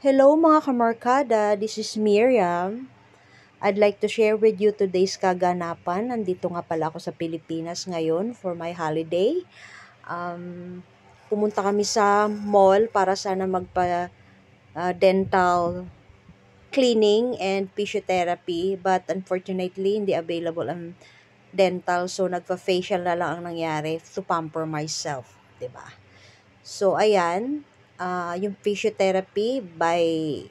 Hello mga kamarkada, this is Miriam. I'd like to share with you today's kaganapan. Nandito nga pala ako sa Pilipinas ngayon for my holiday. Pumunta kami sa mall para sana dental cleaning and physiotherapy, but unfortunately hindi available ang dental, so nagpa-facial na lang ang nangyari to pamper myself, 'di ba? So, ayan, yung physiotherapy by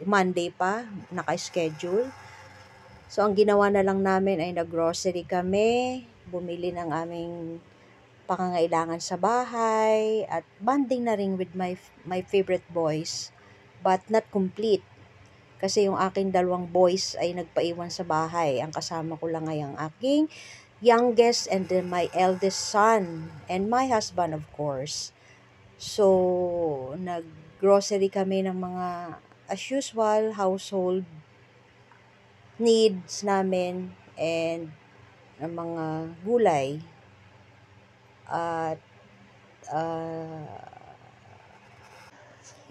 Monday pa, naka-schedule. So, ang ginawa na lang namin ay nag-grocery kami, bumili ng aming pangangailangan sa bahay, at bonding na rin with my favorite boys, but not complete. Kasi yung aking dalawang boys ay nagpaiwan sa bahay. Ang kasama ko lang ay ang aking youngest and then my eldest son and my husband, of course. So, nag-grocery kami ng mga, as usual, household needs namin and ng mga gulay. At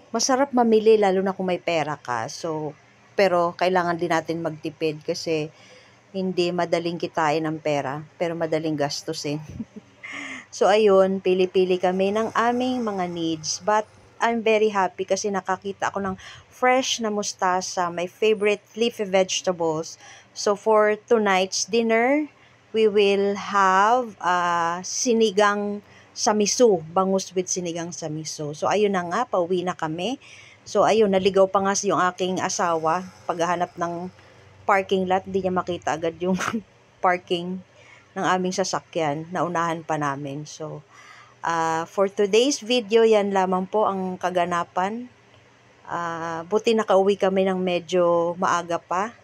masarap mamili lalo na kung may pera ka. So, pero kailangan din natin magtipid kasi hindi madaling kitain ang pera, pero madaling gastusin. So, ayun, pili-pili kami ng aming mga needs. But, I'm very happy kasi nakakita ako ng fresh na mustasa, my favorite leafy vegetables. So, for tonight's dinner, we will have sinigang sa miso, bangus with sinigang sa miso. So, ayun na nga, pauwi na kami. So, ayun, naligaw pa nga yung aking asawa paghahanap ng parking lot, hindi niya makita agad yung parking ng aming sasakyan, naunahan pa namin. So, for today's video, yan lamang po ang kaganapan. Buti nakauwi kami ng medyo maaga pa.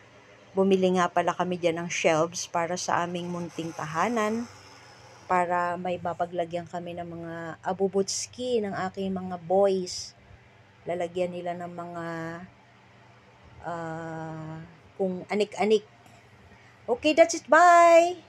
Bumili nga pala kami dyan ng shelves para sa aming munting tahanan. Para may mapaglagyan kami ng mga abubutski ng aking mga boys. Lalagyan nila ng mga kung anik-anik. Okay, that's it. Bye!